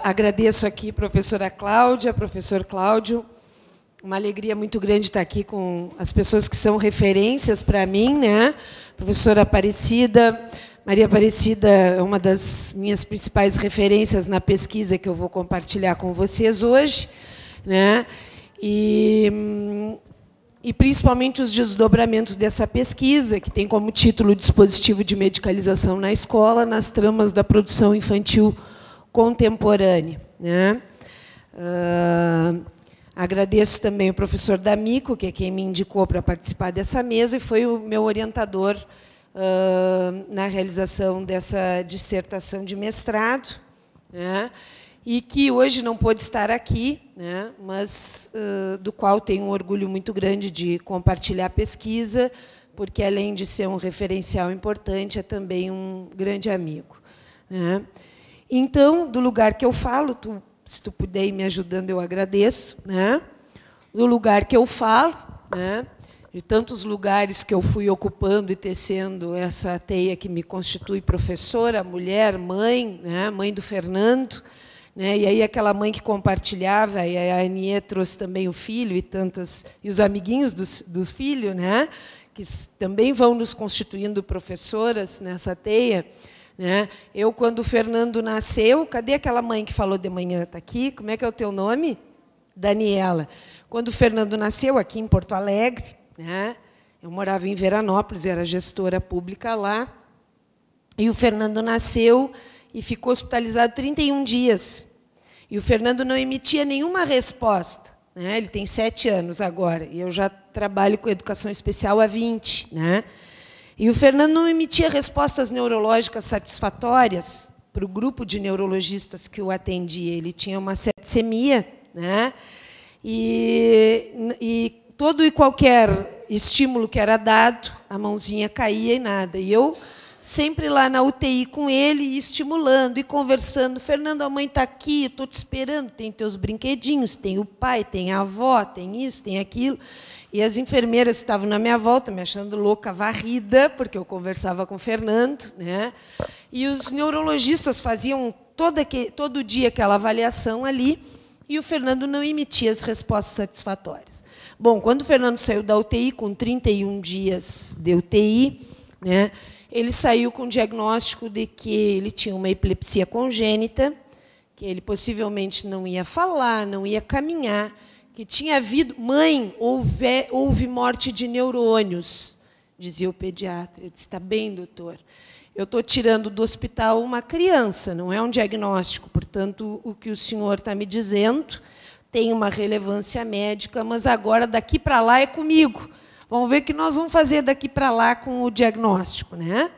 Agradeço aqui, professora Cláudia, professor Cláudio. Uma alegria muito grande estar aqui com as pessoas que são referências para mim, né? Professora Aparecida, Maria Aparecida é uma das minhas principais referências na pesquisa que eu vou compartilhar com vocês hoje, né? E principalmente os desdobramentos dessa pesquisa, que tem como título Dispositivo de Medicalização na Escola, nas tramas da produção infantil contemporânea, né? Agradeço também o professor D'Amico, que é quem me indicou para participar dessa mesa, e foi o meu orientador na realização dessa dissertação de mestrado, né? E que hoje não pôde estar aqui, né? Mas do qual tenho um orgulho muito grande de compartilhar a pesquisa, porque, além de ser um referencial importante, é também um grande amigo, né? Então, do lugar que eu falo, se tu puder ir me ajudando, eu agradeço, né? Do lugar que eu falo, né? De tantos lugares que eu fui ocupando e tecendo essa teia que me constitui professora, mulher, mãe, né? Mãe do Fernando, né? E aí aquela mãe que compartilhava, e a Anie trouxe também o filho e os amiguinhos do filho, né? Que também vão nos constituindo professoras nessa teia, né? Eu, quando o Fernando nasceu, cadê aquela mãe que falou de manhã? Está aqui? Como é que é o teu nome? Daniela. Quando o Fernando nasceu, aqui em Porto Alegre, né? Eu morava em Veranópolis, era gestora pública lá, e o Fernando nasceu e ficou hospitalizado 31 dias. E o Fernando não emitia nenhuma resposta, né? Ele tem 7 anos agora, e eu já trabalho com educação especial há 20, né? E o Fernando não emitia respostas neurológicas satisfatórias para o grupo de neurologistas que o atendia. Ele tinha uma septicemia, né? E todo e qualquer estímulo que era dado, a mãozinha caía e nada. E eu sempre lá na UTI com ele, estimulando e conversando. Fernando, a mãe está aqui, estou te esperando, tem teus brinquedinhos, tem o pai, tem a avó, tem isso, tem aquilo. E as enfermeiras estavam na minha volta, me achando louca, varrida, porque eu conversava com o Fernando, né? E os neurologistas faziam todo dia aquela avaliação ali, e o Fernando não emitia as respostas satisfatórias. Bom, quando o Fernando saiu da UTI, com 31 dias de UTI, né, ele saiu com o diagnóstico de que ele tinha uma epilepsia congênita, que ele possivelmente não ia falar, não ia caminhar, que tinha havido... Mãe, houve morte de neurônios, dizia o pediatra. Eu disse, está bem, doutor. Eu estou tirando do hospital uma criança, não é um diagnóstico. Portanto, o que o senhor está me dizendo tem uma relevância médica, mas agora, daqui para lá, é comigo. Vamos ver o que nós vamos fazer daqui para lá com o diagnóstico, né?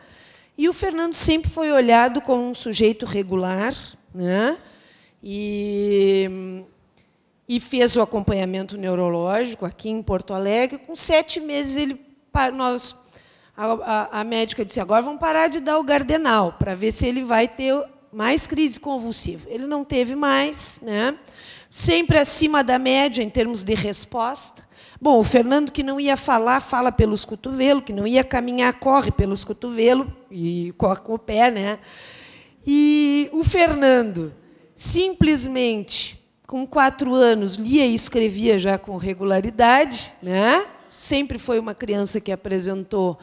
E o Fernando sempre foi olhado como um sujeito regular, né? E fez o acompanhamento neurológico aqui em Porto Alegre. Com 7 meses, a médica disse, agora vamos parar de dar o Gardenal, para ver se ele vai ter mais crise convulsiva. Ele não teve mais, né? Sempre acima da média em termos de resposta. Bom, o Fernando, que não ia falar, fala pelos cotovelos, que não ia caminhar, corre pelos cotovelos, e corre com o pé, né? E o Fernando, simplesmente, com 4 anos, lia e escrevia já com regularidade, né? Sempre foi uma criança que apresentou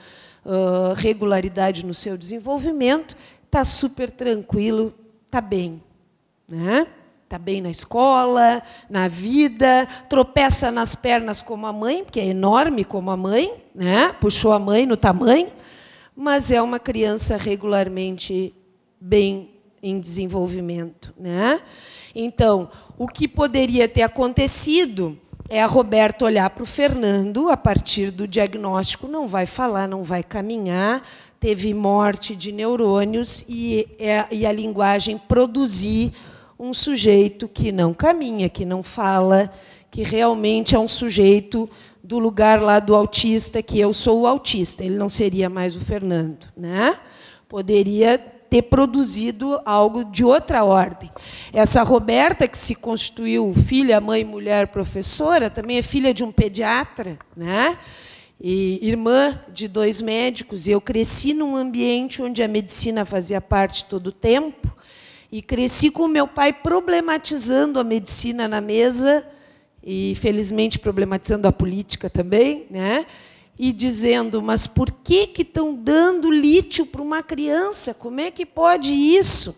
regularidade no seu desenvolvimento, está super tranquilo, está bem, né? Está bem na escola, na vida, tropeça nas pernas como a mãe, porque é enorme como a mãe, né? Puxou a mãe no tamanho, mas é uma criança regularmente bem em desenvolvimento, né? Então, o que poderia ter acontecido é a Roberta olhar para o Fernando, a partir do diagnóstico, não vai falar, não vai caminhar, teve morte de neurônios, e a linguagem produzir um sujeito que não caminha, que não fala, que realmente é um sujeito do lugar lá do autista, que eu sou o autista, ele não seria mais o Fernando, né? Poderia ter produzido algo de outra ordem. Essa Roberta, que se constituiu filha, mãe, mulher, professora, também é filha de um pediatra, né? E irmã de 2 médicos. Eu cresci num ambiente onde a medicina fazia parte todo o tempo, E cresci com meu pai problematizando a medicina na mesa, e, felizmente, problematizando a política também, né? E dizendo, mas por que estão dando lítio para uma criança? Como é que pode isso?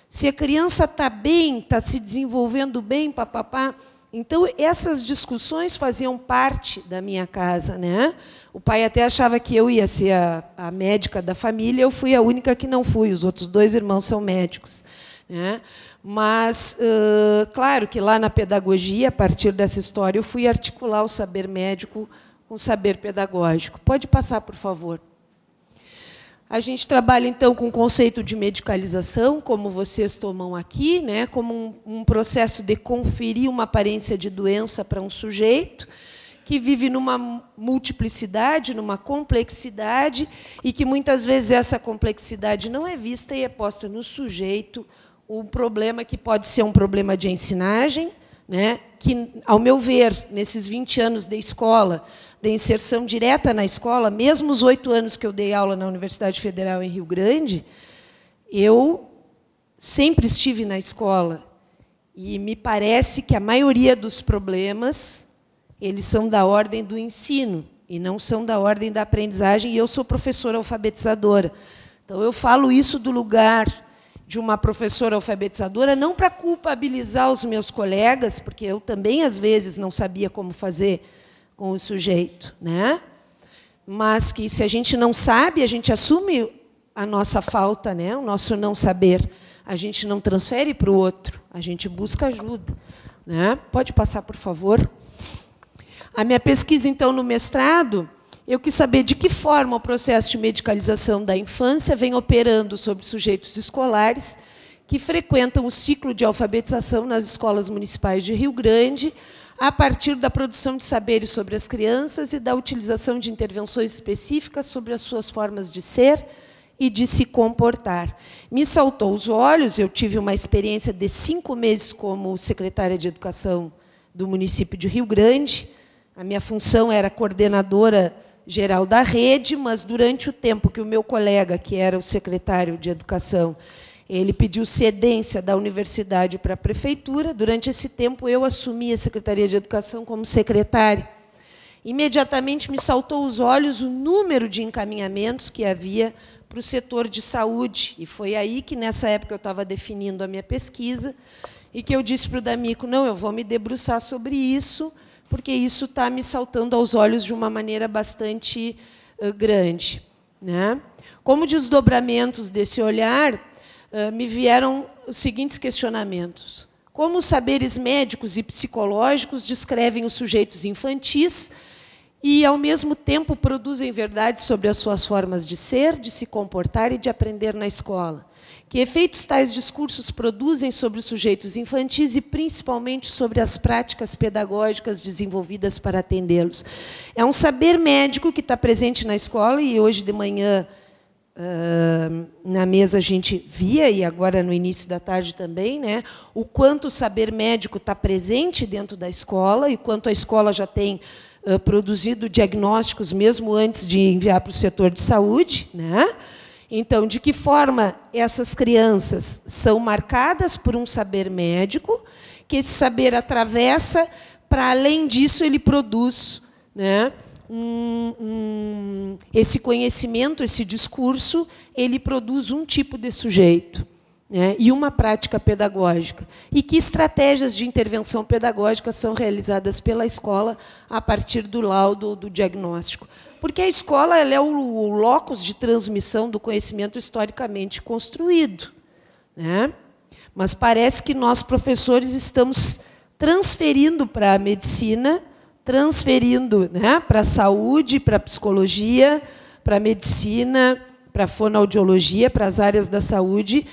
Se a criança está bem, está se desenvolvendo bem, papapá. Então, essas discussões faziam parte da minha casa, né? O pai até achava que eu ia ser a médica da família, eu fui a única que não fui, os outros 2 irmãos são médicos, né? Mas, claro que lá na pedagogia, a partir dessa história, eu fui articular o saber médico com o saber pedagógico. Pode passar, por favor. A gente trabalha, então, com o conceito de medicalização, como vocês tomam aqui, né, como um processo de conferir uma aparência de doença para um sujeito que vive numa multiplicidade, numa complexidade, e que, muitas vezes, essa complexidade não é vista e é posta no sujeito um problema que pode ser um problema de ensinagem, né, que, ao meu ver, nesses 20 anos de escola, de inserção direta na escola, mesmo os 8 anos que eu dei aula na Universidade Federal em Rio Grande, eu sempre estive na escola. E me parece que a maioria dos problemas eles são da ordem do ensino, e não são da ordem da aprendizagem, e eu sou professora alfabetizadora. Então, eu falo isso do lugar de uma professora alfabetizadora, não para culpabilizar os meus colegas, porque eu também, às vezes, não sabia como fazer com o sujeito, né? Mas que, se a gente não sabe, a gente assume a nossa falta, né? O nosso não saber. A gente não transfere para o outro, a gente busca ajuda, né? Pode passar, por favor. A minha pesquisa, então, no mestrado, eu quis saber de que forma o processo de medicalização da infância vem operando sobre sujeitos escolares que frequentam o ciclo de alfabetização nas escolas municipais de Rio Grande, a partir da produção de saberes sobre as crianças e da utilização de intervenções específicas sobre as suas formas de ser e de se comportar. Me saltou os olhos, eu tive uma experiência de 5 meses como secretária de Educação do município de Rio Grande. A minha função era coordenadora geral da rede, mas, durante o tempo que o meu colega, que era o secretário de Educação, ele pediu cedência da universidade para a prefeitura. Durante esse tempo, eu assumi a Secretaria de Educação como secretária. Imediatamente me saltou aos olhos o número de encaminhamentos que havia para o setor de saúde. E foi aí que, nessa época, eu estava definindo a minha pesquisa, e que eu disse para o D'Amico, não, eu vou me debruçar sobre isso, porque isso está me saltando aos olhos de uma maneira bastante grande, né? Como desdobramentos desse olhar, me vieram os seguintes questionamentos. Como os saberes médicos e psicológicos descrevem os sujeitos infantis e, ao mesmo tempo, produzem verdades sobre as suas formas de ser, de se comportar e de aprender na escola? Que efeitos tais discursos produzem sobre os sujeitos infantis e, principalmente, sobre as práticas pedagógicas desenvolvidas para atendê-los? É um saber médico que está presente na escola, e hoje de manhã, na mesa, a gente via, e agora no início da tarde também, né, o quanto o saber médico está presente dentro da escola, e quanto a escola já tem produzido diagnósticos, mesmo antes de enviar para o setor de saúde, né? Então, de que forma essas crianças são marcadas por um saber médico, que esse saber atravessa, para, além disso, ele produz, né, esse conhecimento, esse discurso, ele produz um tipo de sujeito, né, e uma prática pedagógica. E que estratégias de intervenção pedagógica são realizadas pela escola a partir do laudo do diagnóstico? Porque a escola ela é o locus de transmissão do conhecimento historicamente construído, né? Mas parece que nós, professores, estamos transferindo para a medicina, transferindo, né, para a saúde, para a psicologia, para a medicina, para a fonoaudiologia, para as áreas da saúde,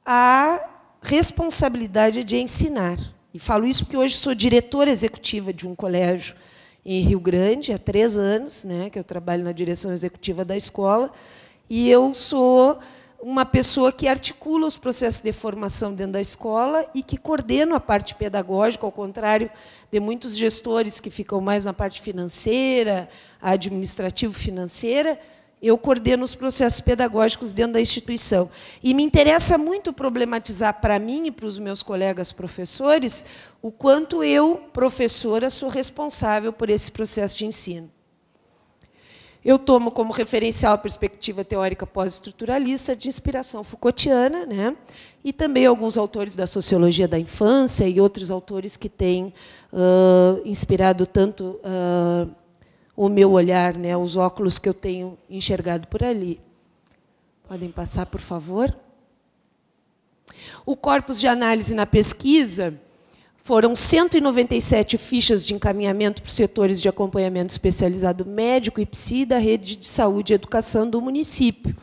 a responsabilidade de ensinar. E falo isso porque hoje sou diretora executiva de um colégio em Rio Grande, há 3 anos, né, que eu trabalho na direção executiva da escola, e eu sou uma pessoa que articula os processos de formação dentro da escola e que coordeno a parte pedagógica, ao contrário de muitos gestores que ficam mais na parte financeira, administrativo-financeira. Eu coordeno os processos pedagógicos dentro da instituição. E me interessa muito problematizar para mim e para os meus colegas professores o quanto eu, professora, sou responsável por esse processo de ensino. Eu tomo como referencial a perspectiva teórica pós-estruturalista de inspiração Foucaultiana, né? E também alguns autores da sociologia da infância e outros autores que têm inspirado tanto o meu olhar, né, os óculos que eu tenho enxergado por ali. Podem passar, por favor? O corpus de análise na pesquisa foram 197 fichas de encaminhamento para os setores de acompanhamento especializado médico e psi da rede de saúde e educação do município,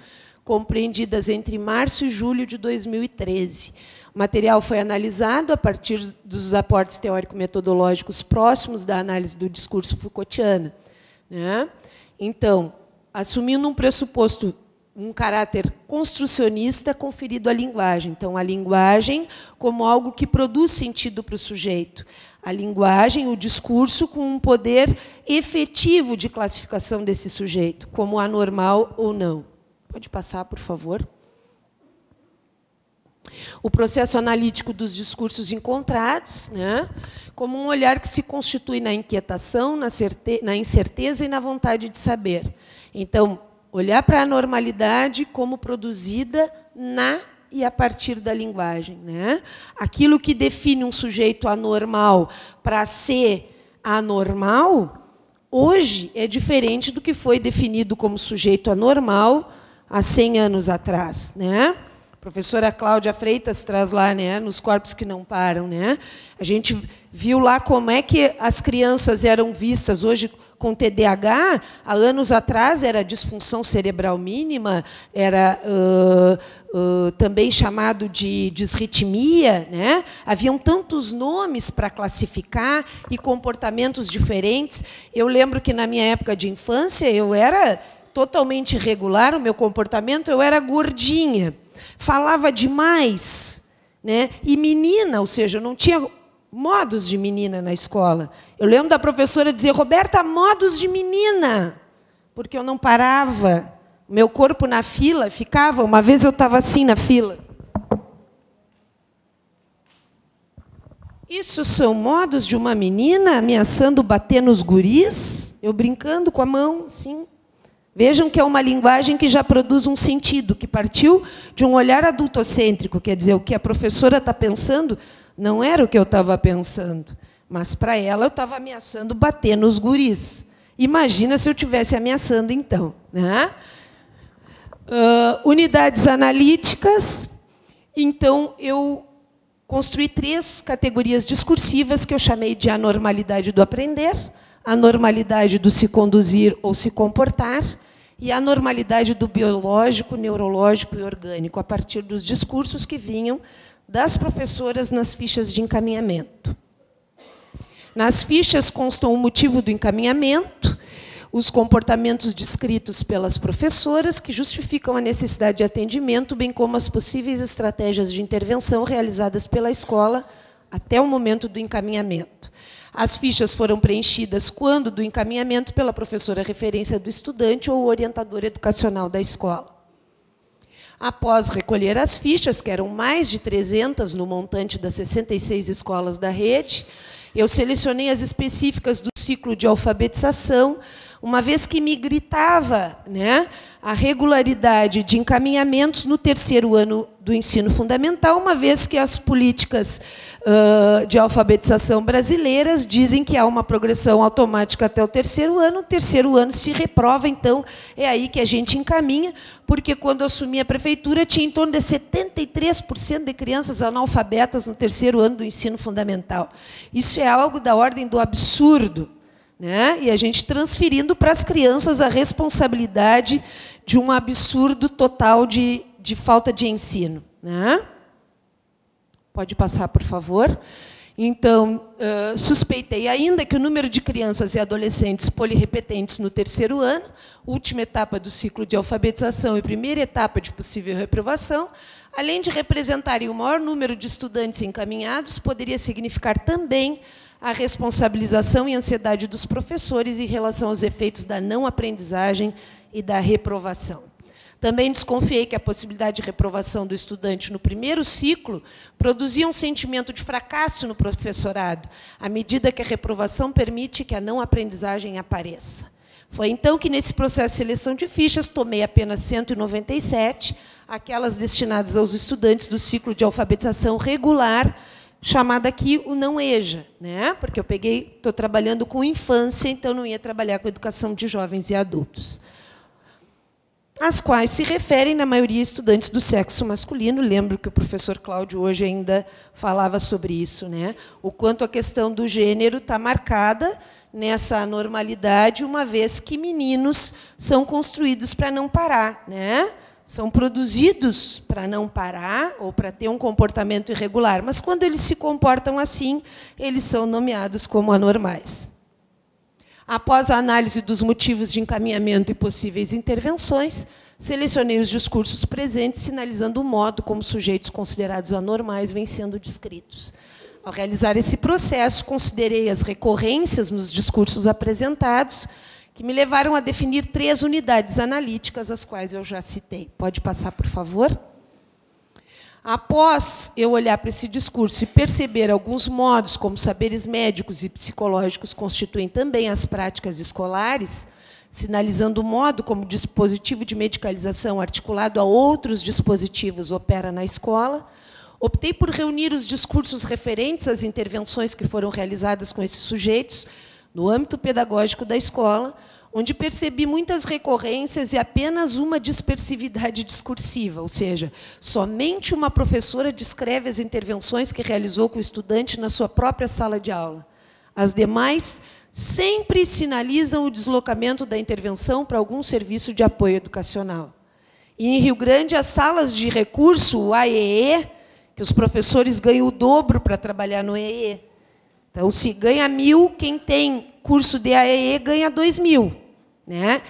compreendidas entre março e julho de 2013. O material foi analisado a partir dos aportes teórico-metodológicos próximos da análise do discurso Foucaultiana, né? Então, assumindo um pressuposto, um caráter construcionista conferido à linguagem. Então, a linguagem como algo que produz sentido para o sujeito. A linguagem, o discurso, com um poder efetivo de classificação desse sujeito, como anormal ou não. Pode passar, por favor. O processo analítico dos discursos encontrados, né, como um olhar que se constitui na inquietação, na incerteza e na vontade de saber. Então, olhar para a normalidade como produzida na e a partir da linguagem, né? Aquilo que define um sujeito anormal para ser anormal, hoje é diferente do que foi definido como sujeito anormal há 100 anos atrás, né? A professora Cláudia Freitas traz lá, né, nos corpos que não param, né? A gente viu lá como é que as crianças eram vistas hoje com TDAH. Há anos atrás era disfunção cerebral mínima, era também chamado de disritmia, né? Haviam tantos nomes para classificar e comportamentos diferentes. Eu lembro que na minha época de infância eu era totalmente irregular, o meu comportamento, eu era gordinha. Falava demais, né? E menina, ou seja, eu não tinha modos de menina na escola. Eu lembro da professora dizer, Roberta, modos de menina, porque eu não parava. O meu corpo na fila ficava, uma vez eu estava assim na fila. Isso são modos de uma menina ameaçando bater nos guris? Eu brincando com a mão, assim. Vejam que é uma linguagem que já produz um sentido, que partiu de um olhar adultocêntrico, quer dizer, o que a professora está pensando não era o que eu estava pensando, mas, para ela, eu estava ameaçando bater nos guris. Imagina se eu estivesse ameaçando, então, né? Unidades analíticas. Então, eu construí 3 categorias discursivas que eu chamei de anormalidade do aprender, anormalidade do se conduzir ou se comportar, e a normalidade do biológico, neurológico e orgânico, a partir dos discursos que vinham das professoras nas fichas de encaminhamento. Nas fichas constam o motivo do encaminhamento, os comportamentos descritos pelas professoras, que justificam a necessidade de atendimento, bem como as possíveis estratégias de intervenção realizadas pela escola até o momento do encaminhamento. As fichas foram preenchidas, quando do encaminhamento, pela professora referência do estudante ou orientador educacional da escola. Após recolher as fichas, que eram mais de 300 no montante das 66 escolas da rede, eu selecionei as específicas do ciclo de alfabetização, uma vez que me gritava, né, a regularidade de encaminhamentos no 3º ano do ensino fundamental, uma vez que as políticas de alfabetização brasileiras dizem que há uma progressão automática até o 3º ano, o 3º ano se reprova, então é aí que a gente encaminha, porque quando eu assumi a prefeitura tinha em torno de 73% de crianças analfabetas no 3º ano do ensino fundamental. Isso é algo da ordem do absurdo, né? E a gente transferindo para as crianças a responsabilidade de um absurdo total de falta de ensino, né? Pode passar, por favor. Então, suspeitei ainda que o número de crianças e adolescentes polirrepetentes no 3º ano, última etapa do ciclo de alfabetização e primeira etapa de possível reprovação, além de representarem o maior número de estudantes encaminhados, poderia significar também a responsabilização e ansiedade dos professores em relação aos efeitos da não aprendizagem e da reprovação. Também desconfiei que a possibilidade de reprovação do estudante no primeiro ciclo produzia um sentimento de fracasso no professorado, à medida que a reprovação permite que a não aprendizagem apareça. Foi então que, nesse processo de seleção de fichas, tomei apenas 197, aquelas destinadas aos estudantes do ciclo de alfabetização regular, chamada aqui o não EJA, né? Porque eu estou trabalhando com infância, então não ia trabalhar com educação de jovens e adultos. As quais se referem, na maioria, a estudantes do sexo masculino. Lembro que o professor Cláudio hoje ainda falava sobre isso, né? O quanto a questão do gênero está marcada nessa anormalidade, uma vez que meninos são construídos para não parar, né? São produzidos para não parar ou para ter um comportamento irregular. Mas, quando eles se comportam assim, eles são nomeados como anormais. Após a análise dos motivos de encaminhamento e possíveis intervenções, selecionei os discursos presentes, sinalizando o modo como sujeitos considerados anormais vêm sendo descritos. Ao realizar esse processo, considerei as recorrências nos discursos apresentados, que me levaram a definir 3 unidades analíticas, as quais eu já citei. Pode passar, por favor? Após eu olhar para esse discurso e perceber alguns modos, como saberes médicos e psicológicos constituem também as práticas escolares, sinalizando o modo como o dispositivo de medicalização articulado a outros dispositivos opera na escola, optei por reunir os discursos referentes às intervenções que foram realizadas com esses sujeitos no âmbito pedagógico da escola, onde percebi muitas recorrências e apenas uma dispersividade discursiva, ou seja, somente uma professora descreve as intervenções que realizou com o estudante na sua própria sala de aula. As demais sempre sinalizam o deslocamento da intervenção para algum serviço de apoio educacional. E, em Rio Grande, as salas de recurso, o AEE, que os professores ganham o dobro para trabalhar no EE. Então, se ganha 1.000, quem tem curso de AEE ganha 2.000. Né?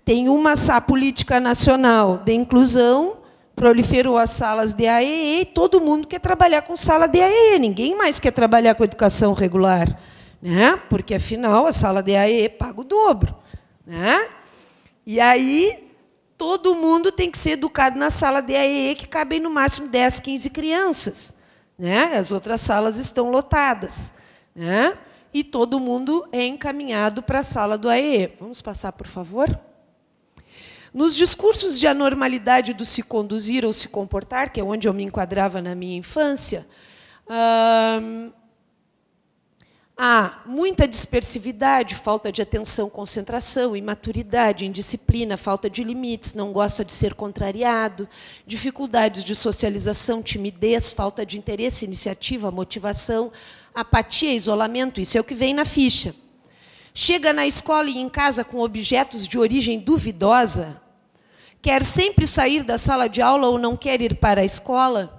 Tem a política nacional de inclusão, proliferou as salas de AEE, e todo mundo quer trabalhar com sala de AEE, ninguém mais quer trabalhar com educação regular, né? Porque, afinal, a sala de AEE paga o dobro. Né? E aí, todo mundo tem que ser educado na sala de AEE, que cabem no máximo 10, 15 crianças. Né? As outras salas estão lotadas. Né? E todo mundo é encaminhado para a sala do AEE. Vamos passar, por favor? Nos discursos de anormalidade do se conduzir ou se comportar, que é onde eu me enquadrava na minha infância, há muita dispersividade, falta de atenção, concentração, imaturidade, indisciplina, falta de limites, não gosta de ser contrariado, dificuldades de socialização, timidez, falta de interesse, iniciativa, motivação, apatia, isolamento, isso é o que vem na ficha. Chega na escola e em casa com objetos de origem duvidosa, quer sempre sair da sala de aula ou não quer ir para a escola,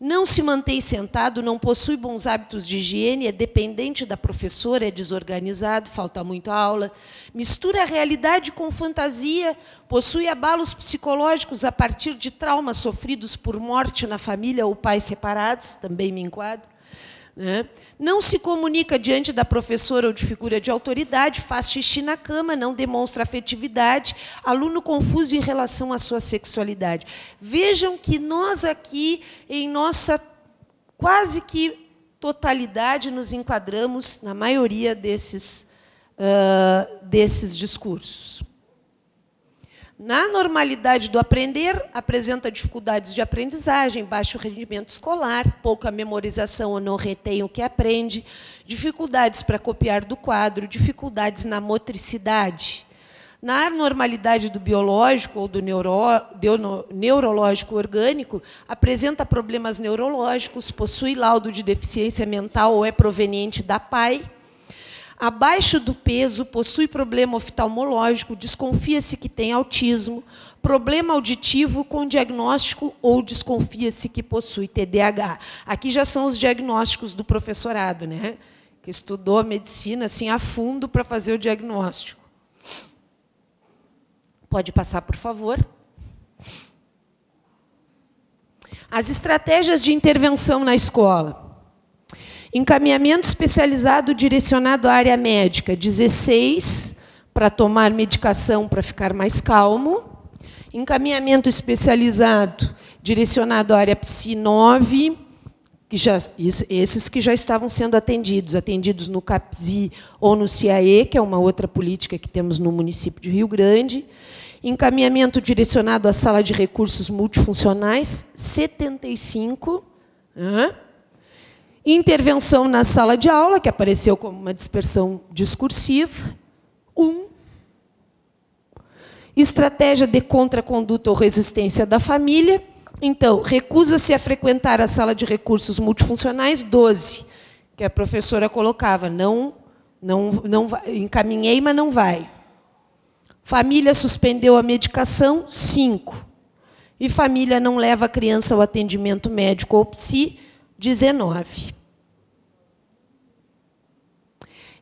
não se mantém sentado, não possui bons hábitos de higiene, é dependente da professora, é desorganizado, falta muito aula, mistura a realidade com fantasia, possui abalos psicológicos a partir de traumas sofridos por morte na família ou pais separados, também me enquadro. Né? Não se comunica diante da professora ou de figura de autoridade, faz xixi na cama, não demonstra afetividade, aluno confuso em relação à sua sexualidade. Vejam que nós aqui, em nossa quase que totalidade, nos enquadramos na maioria desses discursos. Na normalidade do aprender, apresenta dificuldades de aprendizagem, baixo rendimento escolar, pouca memorização ou não retém o que aprende, dificuldades para copiar do quadro, dificuldades na motricidade. Na normalidade do biológico ou do neurológico orgânico, apresenta problemas neurológicos, possui laudo de deficiência mental ou é proveniente da PAI. Abaixo do peso, possui problema oftalmológico, desconfia-se que tem autismo, problema auditivo com diagnóstico ou desconfia-se que possui TDAH. Aqui já são os diagnósticos do professorado, né? Que estudou a medicina assim, a fundo para fazer o diagnóstico. Pode passar, por favor. As estratégias de intervenção na escola. Encaminhamento especializado direcionado à área médica, 16 para tomar medicação para ficar mais calmo. Encaminhamento especializado, direcionado à área PSI 9, esses que já estavam sendo atendidos no CAPSI ou no CIAE, que é uma outra política que temos no município de Rio Grande. Encaminhamento direcionado à sala de recursos multifuncionais, 75. Intervenção na sala de aula, que apareceu como uma dispersão discursiva, 1. Estratégia de contraconduta ou resistência da família. Então, recusa-se a frequentar a sala de recursos multifuncionais, 12, que a professora colocava, não vai, encaminhei, mas não vai. Família suspendeu a medicação, 5. E família não leva a criança ao atendimento médico ou psi, 19.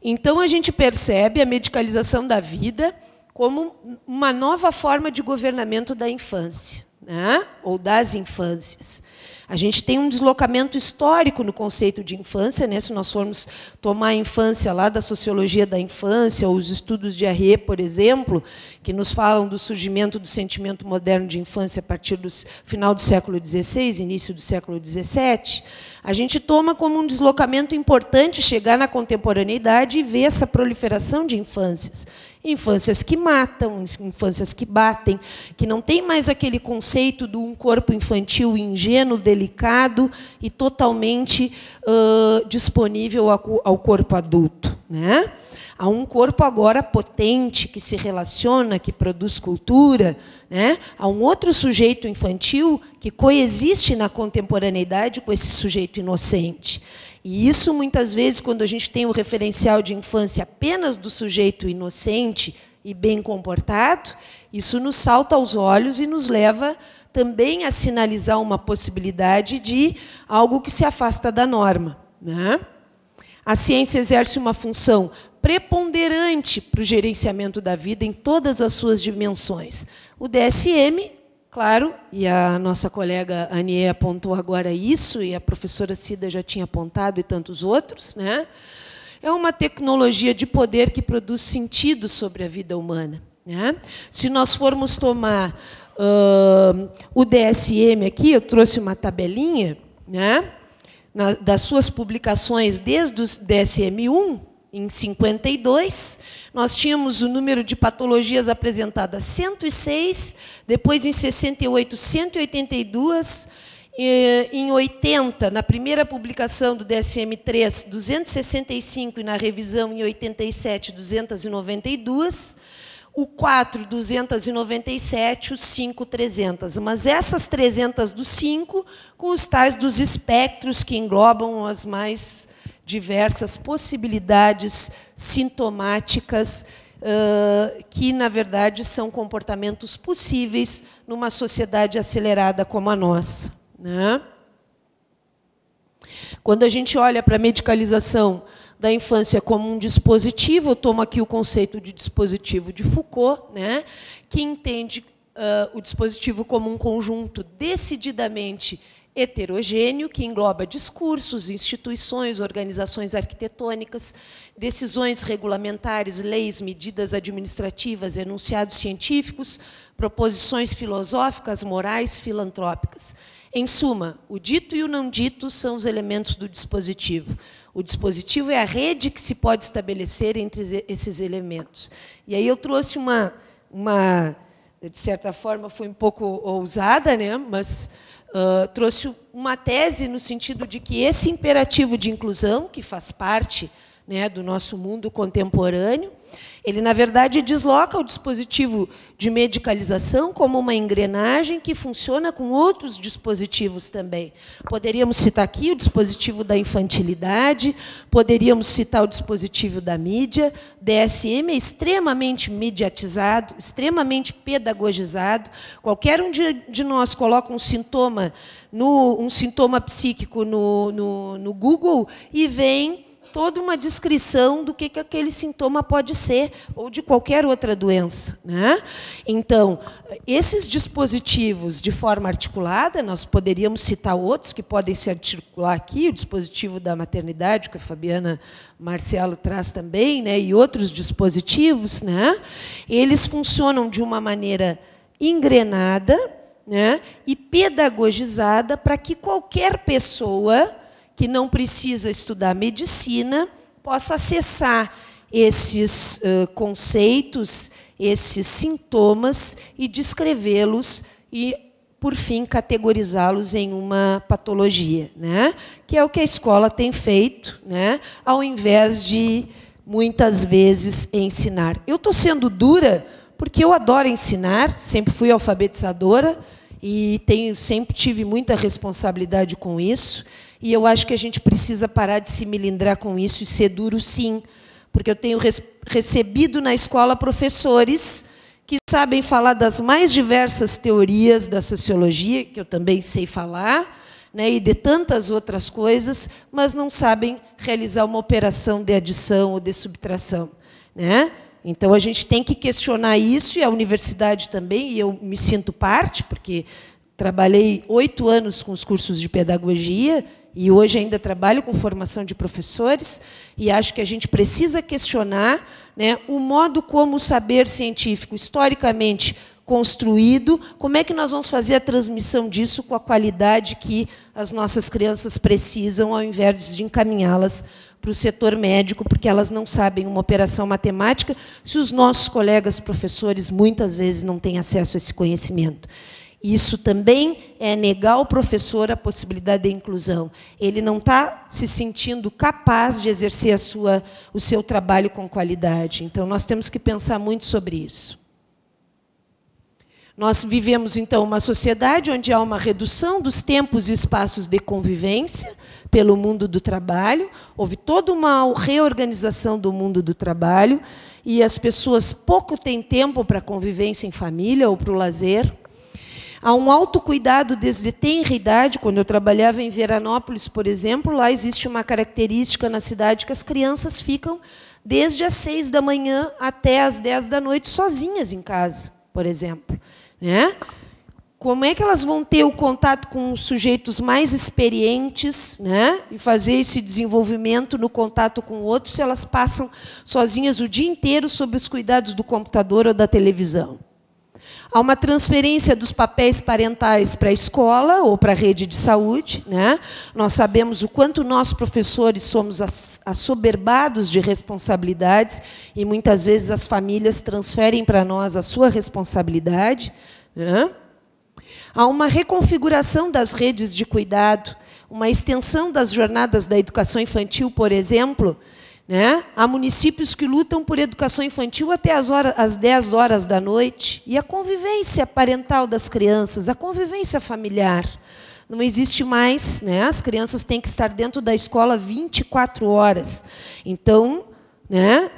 Então, a gente percebe a medicalização da vida como uma nova forma de governamento da infância, né? Ou das infâncias. A gente tem um deslocamento histórico no conceito de infância, né? Se nós formos tomar a infância lá da sociologia da infância, ou os estudos de Arré, por exemplo, que nos falam do surgimento do sentimento moderno de infância a partir do final do século XVI, início do século XVII, a gente toma como um deslocamento importante chegar na contemporaneidade e ver essa proliferação de infâncias. Infâncias que matam, infâncias que batem, que não tem mais aquele conceito de um corpo infantil ingênuo, delicado e totalmente disponível ao corpo adulto, né? Há um corpo agora potente, que se relaciona, que produz cultura, né? Há um outro sujeito infantil que coexiste na contemporaneidade com esse sujeito inocente. E isso, muitas vezes, quando a gente tem o referencial de infância apenas do sujeito inocente e bem comportado, isso nos salta aos olhos e nos leva também a sinalizar uma possibilidade de algo que se afasta da norma, né? A ciência exerce uma função preponderante para o gerenciamento da vida em todas as suas dimensões. O DSM, claro, e a nossa colega Aniê apontou agora isso, e a professora Cida já tinha apontado, e tantos outros, né? É uma tecnologia de poder que produz sentido sobre a vida humana, né? Se nós formos tomar o DSM aqui, eu trouxe uma tabelinha, né, das suas publicações desde o DSM-1, em 52, nós tínhamos o número de patologias apresentadas 106, depois, em 68, 182, em 80, na primeira publicação do DSM-3, 265, e na revisão, em 87, 292, o 4, 297, o 5, 300. Mas essas 300 do 5, com os tais dos espectros que englobam as mais diversas possibilidades sintomáticas que, na verdade, são comportamentos possíveis numa sociedade acelerada como a nossa, né? Quando a gente olha para a medicalização da infância como um dispositivo, eu tomo aqui o conceito de dispositivo de Foucault, né, que entende o dispositivo como um conjunto decididamente heterogêneo, que engloba discursos, instituições, organizações arquitetônicas, decisões regulamentares, leis, medidas administrativas, enunciados científicos, proposições filosóficas, morais, filantrópicas. Em suma, o dito e o não dito são os elementos do dispositivo. O dispositivo é a rede que se pode estabelecer entre esses elementos. E aí eu trouxe de certa forma, foi um pouco ousada, né? Mas trouxe uma tese no sentido de que esse imperativo de inclusão, que faz parte, né, do nosso mundo contemporâneo, ele, na verdade, desloca o dispositivo de medicalização como uma engrenagem que funciona com outros dispositivos também. Poderíamos citar aqui o dispositivo da infantilidade, poderíamos citar o dispositivo da mídia. DSM é extremamente mediatizado, extremamente pedagogizado. Qualquer um de nós coloca um sintoma psíquico no Google e vem toda uma descrição do que aquele sintoma pode ser, ou de qualquer outra doença, né? Então, esses dispositivos de forma articulada, nós poderíamos citar outros que podem se articular aqui, o dispositivo da maternidade, que a Fabiana Marcialo traz também, né? E outros dispositivos, né? Eles funcionam de uma maneira engrenada, né? E pedagogizada para que qualquer pessoa que não precisa estudar medicina possa acessar esses conceitos, esses sintomas e descrevê-los e, por fim, categorizá-los em uma patologia, né? Que é o que a escola tem feito, né? Ao invés de, muitas vezes, ensinar. Eu estou sendo dura porque eu adoro ensinar, sempre fui alfabetizadora e sempre tive muita responsabilidade com isso. E eu acho que a gente precisa parar de se melindrar com isso e ser duro, sim. Porque eu tenho recebido na escola professores que sabem falar das mais diversas teorias da sociologia, que eu também sei falar, né, e de tantas outras coisas, mas não sabem realizar uma operação de adição ou de subtração, né? Então, a gente tem que questionar isso, e a universidade também, e eu me sinto parte, porque trabalhei 8 anos com os cursos de pedagogia, e hoje ainda trabalho com formação de professores, e acho que a gente precisa questionar, né, o modo como o saber científico, historicamente construído, como é que nós vamos fazer a transmissão disso com a qualidade que as nossas crianças precisam, ao invés de encaminhá-las para o setor médico, porque elas não sabem uma operação matemática, se os nossos colegas professores, muitas vezes, não têm acesso a esse conhecimento. Isso também é negar ao professor a possibilidade de inclusão. Ele não está se sentindo capaz de exercer o seu trabalho com qualidade. Então, nós temos que pensar muito sobre isso. Nós vivemos, então, uma sociedade onde há uma redução dos tempos e espaços de convivência pelo mundo do trabalho. Houve toda uma reorganização do mundo do trabalho e as pessoas pouco têm tempo para a convivência em família ou para o lazer. Há um autocuidado desde tenra idade. Quando eu trabalhava em Veranópolis, por exemplo, lá existe uma característica na cidade que as crianças ficam desde as 6 da manhã até as 10 da noite sozinhas em casa, por exemplo, né? Como é que elas vão ter o contato com sujeitos mais experientes, né, e fazer esse desenvolvimento no contato com o outro se elas passam sozinhas o dia inteiro sob os cuidados do computador ou da televisão? Há uma transferência dos papéis parentais para a escola ou para a rede de saúde, né? Nós sabemos o quanto nós, professores, somos assoberbados de responsabilidades e, muitas vezes, as famílias transferem para nós a sua responsabilidade, né? Há uma reconfiguração das redes de cuidado, uma extensão das jornadas da educação infantil, por exemplo, né? Há municípios que lutam por educação infantil até às 10 horas da noite. E a convivência parental das crianças, a convivência familiar, não existe mais, né? As crianças têm que estar dentro da escola 24 horas. Então, né,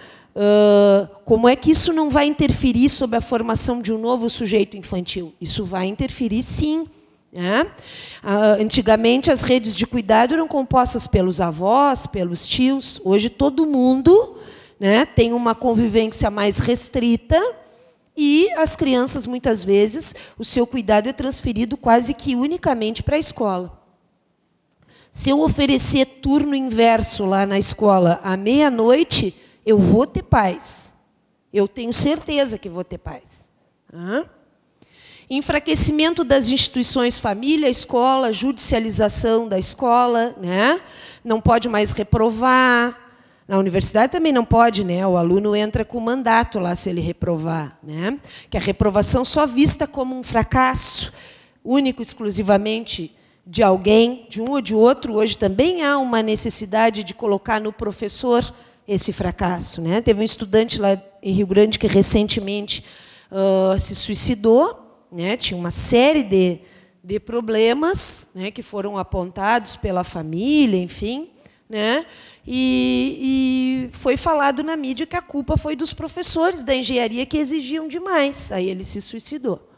como é que isso não vai interferir sobre a formação de um novo sujeito infantil? Isso vai interferir, sim. né? Antigamente, as redes de cuidado eram compostas pelos avós, pelos tios. Hoje, todo mundo, né, tem uma convivência mais restrita e as crianças, muitas vezes, o seu cuidado é transferido quase que unicamente para a escola. Se eu oferecer turno inverso lá na escola à meia-noite, eu vou ter paz. Eu tenho certeza que vou ter paz. Enfraquecimento das instituições família, escola, judicialização da escola, né? Não pode mais reprovar. Na universidade também não pode, né? O aluno entra com mandato lá se ele reprovar, né? Que a reprovação só vista como um fracasso, único, exclusivamente de alguém, de um ou de outro. Hoje também há uma necessidade de colocar no professor esse fracasso, né? Teve um estudante lá em Rio Grande que recentemente se suicidou, né? Tinha uma série de problemas, né, que foram apontados pela família, enfim, né? E foi falado na mídia que a culpa foi dos professores da engenharia que exigiam demais. Aí ele se suicidou.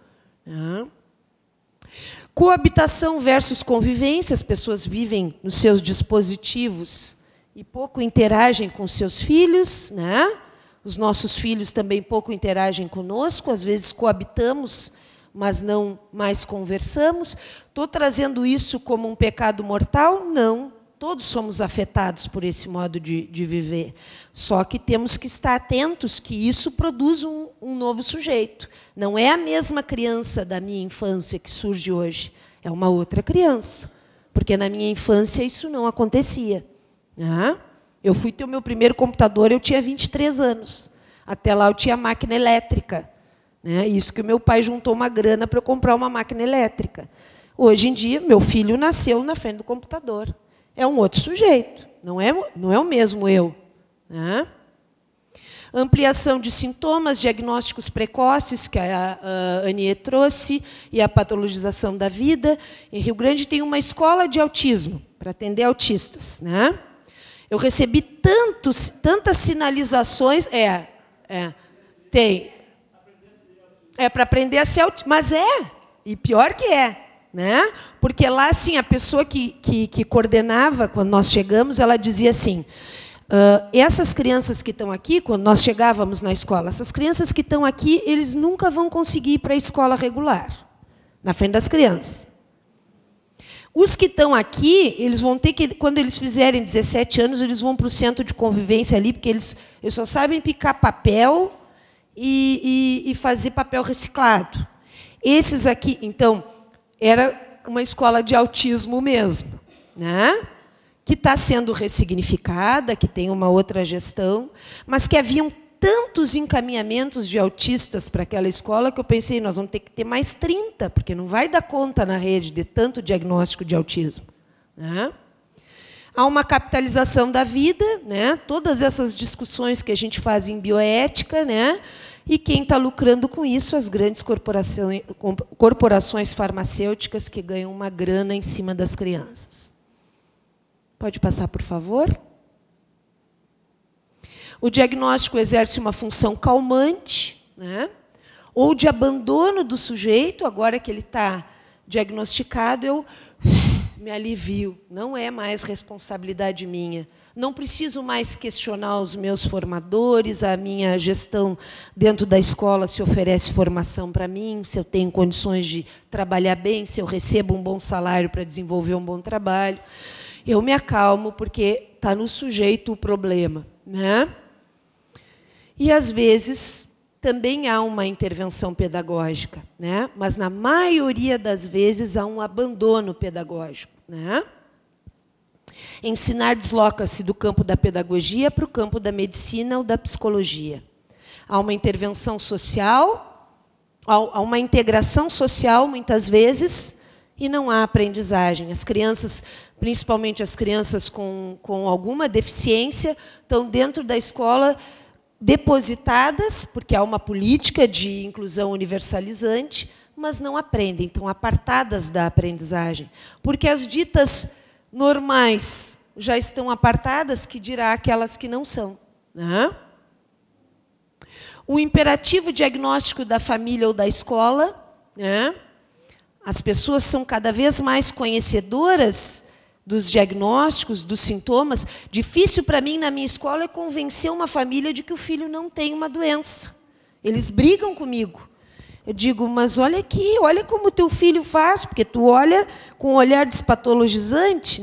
Coabitação versus convivência. As pessoas vivem nos seus dispositivos e pouco interagem com seus filhos, né? Os nossos filhos também pouco interagem conosco, às vezes coabitamos, mas não mais conversamos. Estou trazendo isso como um pecado mortal? Não. Todos somos afetados por esse modo de viver. Só que temos que estar atentos que isso produz um novo sujeito. Não é a mesma criança da minha infância que surge hoje. É uma outra criança. Porque na minha infância isso não acontecia. Eu fui ter o meu primeiro computador, eu tinha 23 anos. Até lá eu tinha máquina elétrica. Isso que o meu pai juntou uma grana para eu comprar uma máquina elétrica. Hoje em dia, meu filho nasceu na frente do computador. É um outro sujeito, não é o mesmo eu. Ampliação de sintomas, diagnósticos precoces, que a Anie trouxe, e a patologização da vida. Em Rio Grande tem uma escola de autismo, para atender autistas. Eu recebi tantas sinalizações. Tem. É para aprender a ser autista. Mas e pior que é. Porque lá, assim, a pessoa que coordenava, quando nós chegamos, ela dizia assim, essas crianças que estão aqui, quando nós chegávamos na escola, essas crianças que estão aqui, eles nunca vão conseguir ir para a escola regular, na frente das crianças. Os que estão aqui, eles vão ter que, quando eles fizerem 17 anos, eles vão para o centro de convivência ali, porque eles só sabem picar papel e fazer papel reciclado. Esses aqui, então, era uma escola de autismo mesmo, que está sendo ressignificada, que tem uma outra gestão, mas que haviam tantos encaminhamentos de autistas para aquela escola que eu pensei, nós vamos ter que ter mais 30, porque não vai dar conta na rede de tanto diagnóstico de autismo. Há uma capitalização da vida, todas essas discussões que a gente faz em bioética, e quem está lucrando com isso, as grandes corporações farmacêuticas que ganham uma grana em cima das crianças. Pode passar, por favor? O diagnóstico exerce uma função calmante, ou de abandono do sujeito. Agora que ele está diagnosticado, eu me alivio. Não é mais responsabilidade minha. Não preciso mais questionar os meus formadores, a minha gestão dentro da escola se oferece formação para mim, se eu tenho condições de trabalhar bem, se eu recebo um bom salário para desenvolver um bom trabalho. Eu me acalmo, porque está no sujeito o problema. E, às vezes, também há uma intervenção pedagógica, mas, na maioria das vezes, há um abandono pedagógico. Ensinar desloca-se do campo da pedagogia para o campo da medicina ou da psicologia. Há uma intervenção social, há uma integração social, muitas vezes, e não há aprendizagem. As crianças, principalmente as crianças com alguma deficiência, estão dentro da escola depositadas, porque há uma política de inclusão universalizante, mas não aprendem, estão apartadas da aprendizagem. Porque as ditas normais já estão apartadas, que dirá aquelas que não são. O imperativo diagnóstico da família ou da escola. As pessoas são cada vez mais conhecedoras dos diagnósticos, dos sintomas. Difícil para mim, na minha escola, é convencer uma família de que o filho não tem uma doença. Eles brigam comigo. Eu digo, mas olha aqui, olha como o teu filho faz, porque tu olha com um olhar despatologizante,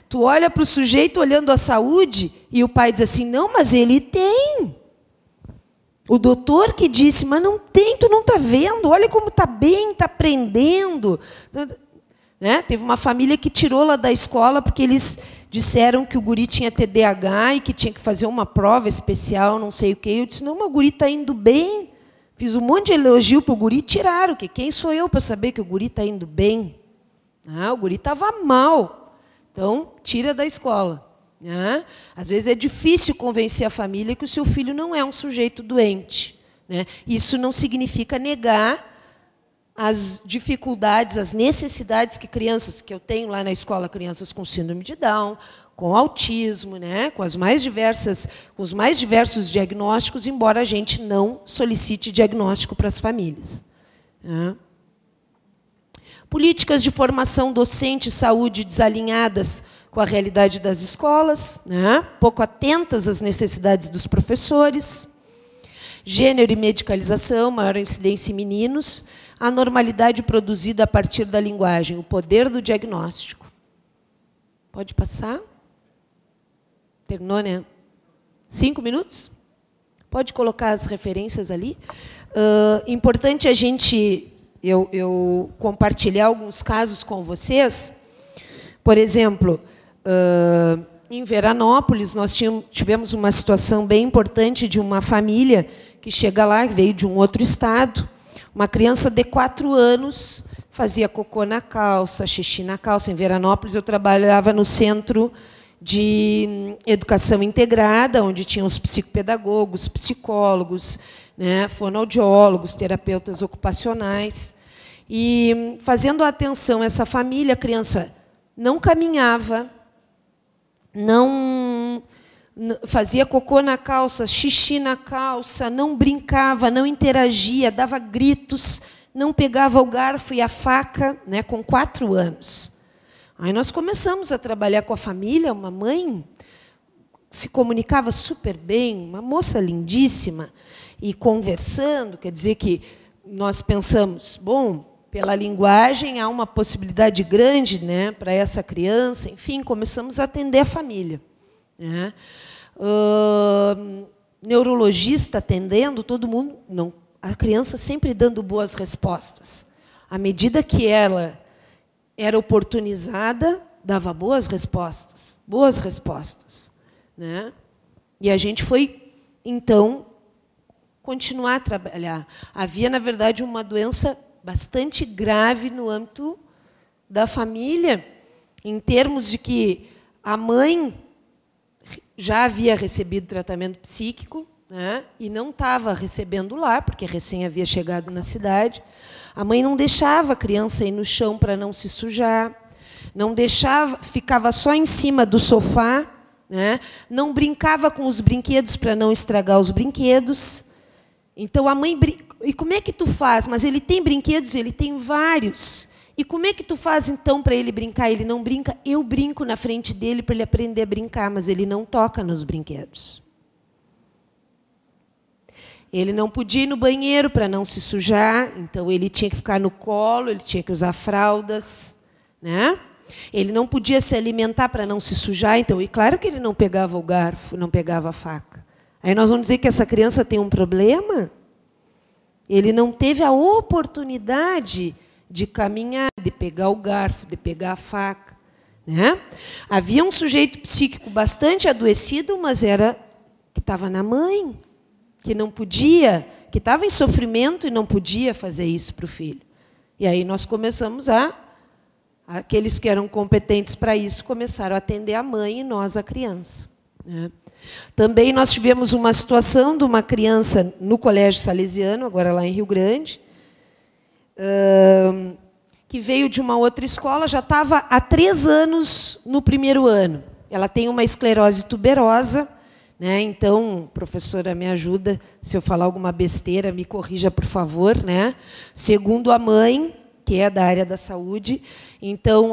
Tu olha para o sujeito olhando a saúde, e o pai diz assim, não, mas ele tem. O doutor que disse, mas não tem, tu não está vendo, olha como está bem, está aprendendo. Teve uma família que tirou lá da escola porque eles disseram que o guri tinha TDAH e que tinha que fazer uma prova especial, não sei o quê. Eu disse, não, mas o guri está indo bem. Fiz um monte de elogio para o guri, tiraram. Quem sou eu para saber que o guri está indo bem? O guri estava mal. Então, tira da escola. Às vezes é difícil convencer a família que o seu filho não é um sujeito doente. Isso não significa negar as dificuldades, as necessidades que crianças, que eu tenho lá na escola, crianças com síndrome de Down, com autismo, com os mais diversos diagnósticos, embora a gente não solicite diagnóstico para as famílias. Políticas de formação docente e saúde desalinhadas com a realidade das escolas, né? Pouco atentas às necessidades dos professores, gênero e medicalização, maior incidência em meninos, a normalidade produzida a partir da linguagem, o poder do diagnóstico. Pode passar? Terminou, né? 5 minutos? Pode colocar as referências ali. Importante a gente, eu compartilhar alguns casos com vocês. Por exemplo, em Veranópolis, nós tivemos uma situação bem importante de uma família que chega lá, veio de um outro estado, uma criança de 4 anos, fazia cocô na calça, xixi na calça. Em Veranópolis, eu trabalhava no Centro de Educação Integrada, onde tinham os psicopedagogos, psicólogos, né, fonoaudiólogos, terapeutas ocupacionais. E, fazendo atenção a essa família, a criança não caminhava, não fazia cocô na calça, xixi na calça, não brincava, não interagia, dava gritos, não pegava o garfo e a faca, né, com 4 anos. Aí nós começamos a trabalhar com a família, uma mãe se comunicava super bem, uma moça lindíssima, e conversando, quer dizer que nós pensamos, bom, pela linguagem há uma possibilidade grande, né, para essa criança, enfim, começamos a atender a família, né? Neurologista atendendo, todo mundo, não, a criança sempre dando boas respostas. À medida que ela era oportunizada, dava boas respostas, né? E a gente foi, então, continuar a trabalhar. Havia, na verdade, uma doença bastante grave no âmbito da família, em termos de que a mãe já havia recebido tratamento psíquico, né, e não estava recebendo lá, porque recém havia chegado na cidade. A mãe não deixava a criança ir no chão para não se sujar, não deixava, ficava só em cima do sofá, né, não brincava com os brinquedos para não estragar os brinquedos. Então, a mãe... E como é que tu faz? Mas ele tem brinquedos? Ele tem vários. E como é que tu faz, então, para ele brincar? Ele não brinca? Eu brinco na frente dele para ele aprender a brincar, mas ele não toca nos brinquedos. Ele não podia ir no banheiro para não se sujar, então ele tinha que ficar no colo, ele tinha que usar fraldas, né? Ele não podia se alimentar para não se sujar, então, e claro que ele não pegava o garfo, não pegava a faca. Aí nós vamos dizer que essa criança tem um problema? Ele não teve a oportunidade de caminhar, de pegar o garfo, de pegar a faca, né? Havia um sujeito psíquico bastante adoecido, mas era que estava na mãe, que não podia, que estava em sofrimento e não podia fazer isso para o filho. E aí nós começamos aqueles que eram competentes para isso, começaram a atender a mãe e nós a criança, né? Também nós tivemos uma situação de uma criança no Colégio Salesiano, agora lá em Rio Grande, que veio de uma outra escola, já estava há 3 anos no primeiro ano. Ela tem uma esclerose tuberosa, né? Então, professora, me ajuda, se eu falar alguma besteira, me corrija, por favor, né? Segundo a mãe, que é da área da saúde, então,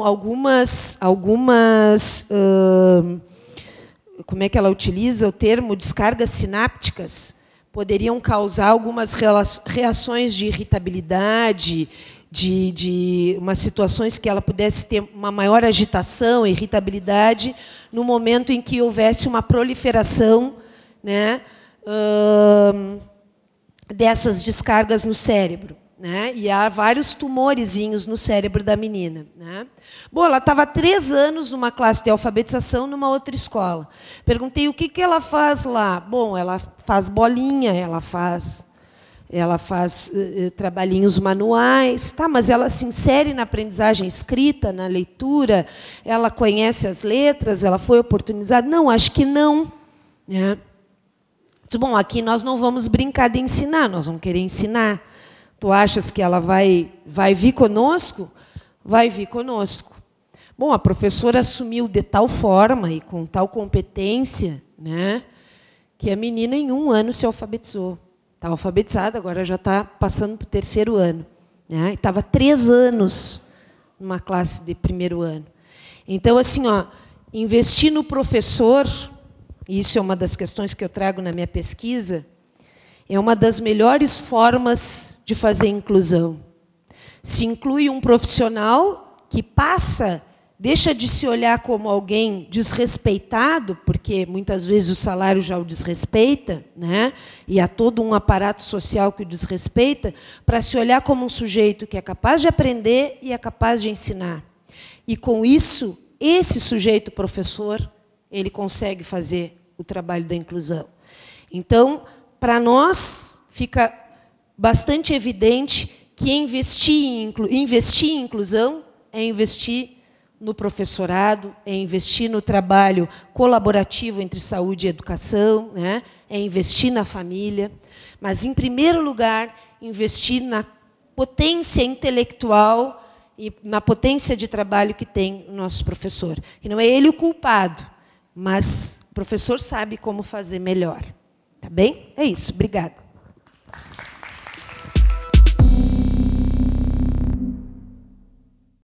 como é que ela utiliza o termo descargas sinápticas, poderiam causar algumas reações de irritabilidade, de umas situações que ela pudesse ter uma maior agitação, irritabilidade, no momento em que houvesse uma proliferação, né, dessas descargas no cérebro, né? E há vários tumorezinhos no cérebro da menina, né? Bom, ela estava há 3 anos numa classe de alfabetização numa outra escola. Perguntei o que ela faz lá. Bom, ela faz bolinha, ela faz trabalhinhos manuais, tá? Mas ela se insere na aprendizagem escrita, na leitura, ela conhece as letras, ela foi oportunizada? Não, acho que não, né? Bom, aqui nós não vamos brincar de ensinar, nós vamos querer ensinar. Tu achas que ela vai vir conosco? Vai vir conosco. Bom, a professora assumiu de tal forma e com tal competência, né, que a menina em 1 ano se alfabetizou. Está alfabetizada, agora já está passando para o 3º ano, né? Estava 3 anos numa classe de primeiro ano. Então, assim, ó, investir no professor, e isso é uma das questões que eu trago na minha pesquisa, é uma das melhores formas de fazer inclusão. Se inclui um profissional que deixa de se olhar como alguém desrespeitado, porque muitas vezes o salário já o desrespeita, né? E há todo um aparato social que o desrespeita, para se olhar como um sujeito que é capaz de aprender e é capaz de ensinar. E, com isso, esse sujeito professor, ele consegue fazer o trabalho da inclusão. Então, para nós, fica bastante evidente que investir em inclusão é investir no professorado, é investir no trabalho colaborativo entre saúde e educação, né? É investir na família, mas, em primeiro lugar, investir na potência intelectual e na potência de trabalho que tem o nosso professor. E não é ele o culpado, mas o professor sabe como fazer melhor. Tá bem? É isso. Obrigada.